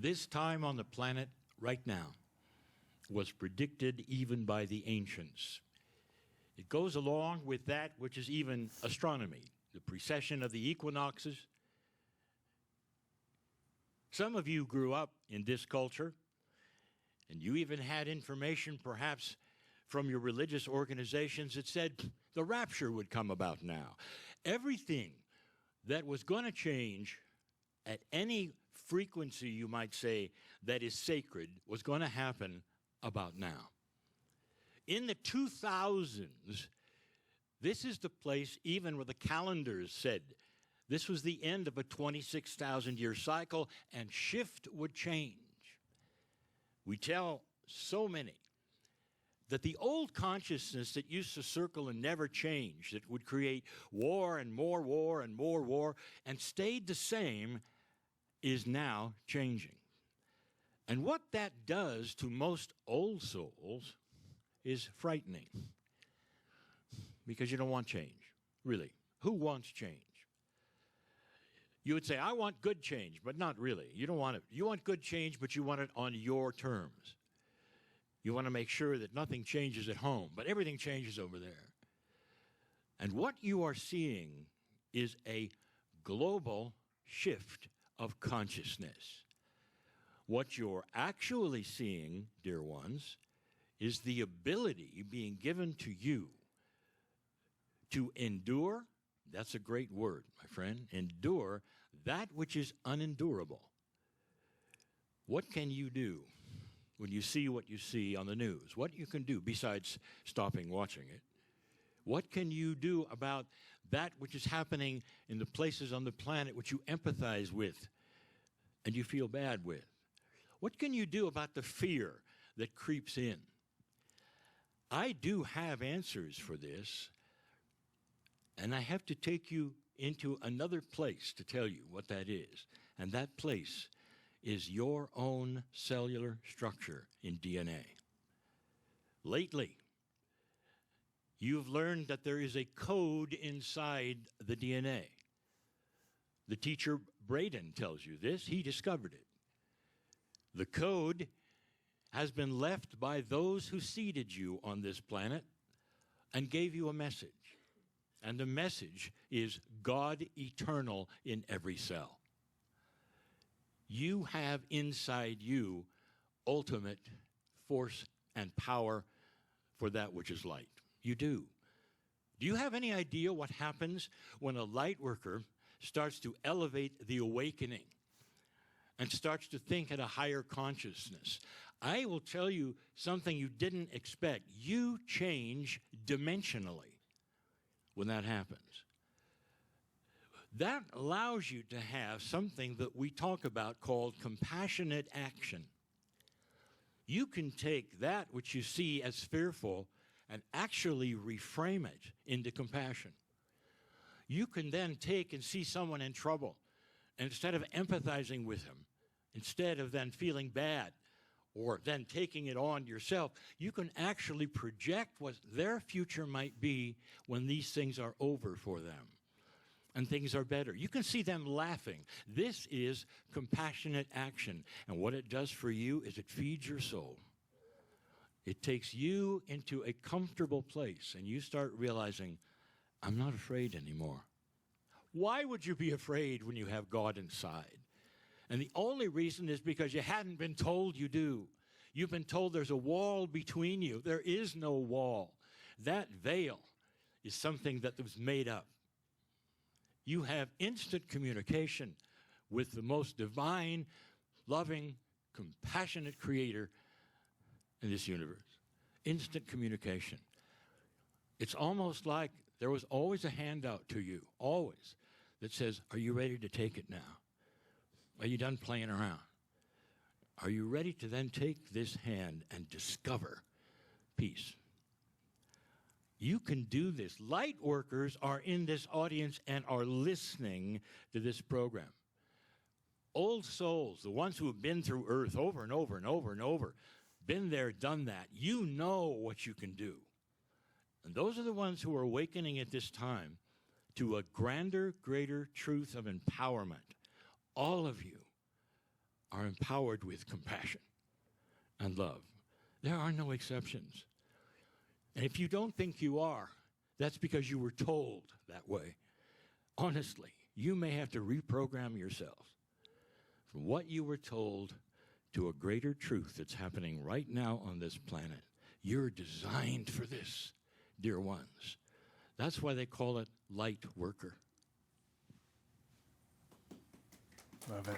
This time on the planet right now was predicted even by the ancients. It goes along with that which is even astronomy, the precession of the equinoxes. Some of you grew up in this culture, and you even had information perhaps from your religious organizations that said the rapture would come about now. Everything that was going to change at any frequency, you might say, that is sacred was going to happen about now. In the 2000s, this is the place even where the calendars said this was the end of a 26,000-year cycle and shift would change. We tell so many that the old consciousness that used to circle and never change, that would create war and more war and more war and stayed the same, is now changing. And what that does to most old souls is frightening, because you don't want change, really. Who wants change? You would say, I want good change, but not really. You don't want it. You want good change, but you want it on your terms. You want to make sure that nothing changes at home, but everything changes over there. And what you are seeing is a global shift of consciousness. What you're actually seeing, dear ones, is the ability being given to you to endure. That's a great word, my friend. Endure that which is unendurable. What can you do when you see what you see on the news? What you can do besides stopping watching it? What can you do about that which is happening in the places on the planet which you empathize with and you feel bad with? What can you do about the fear that creeps in? I do have answers for this, and I have to take you into another place to tell you what that is. And that place is your own cellular structure in DNA. Lately, you've learned that there is a code inside the DNA. The teacher Braden tells you this. He discovered it. The code has been left by those who seeded you on this planet and gave you a message. And the message is God eternal in every cell. You have inside you ultimate force and power for that which is light. You do. Do you have any idea what happens when a light worker starts to elevate the awakening and starts to think at a higher consciousness? I will tell you something you didn't expect. You change dimensionally when that happens. That allows you to have something that we talk about called compassionate action. You can take that which you see as fearful and actually reframe it into compassion. You can then take and see someone in trouble, and instead of empathizing with him, instead of then feeling bad or then taking it on yourself, you can actually project what their future might be when these things are over for them and things are better. You can see them laughing. This is compassionate action. And what it does for you is it feeds your soul. It takes you into a comfortable place, and you start realizing, I'm not afraid anymore. Why would you be afraid when you have God inside? And the only reason is because you hadn't been told you do. You've been told there's a wall between you. There is no wall. That veil is something that was made up. You have instant communication with the most divine, loving, compassionate creator in this universe. Instant communication. It's almost like there was always a handout to you, always, that says, are you ready to take it now? Are you done playing around? Are you ready to then take this hand and discover peace? You can do this. Light workers are in this audience and are listening to this program. Old souls, the ones who have been through Earth over and over and over and over, been there, done that. You know what you can do. And those are the ones who are awakening at this time to a grander, greater truth of empowerment. All of you are empowered with compassion and love. There are no exceptions. And if you don't think you are, that's because you were told that way. Honestly, you may have to reprogram yourself from what you were told to a greater truth that's happening right now on this planet. You're designed for this, dear ones. That's why they call it light worker. Love it.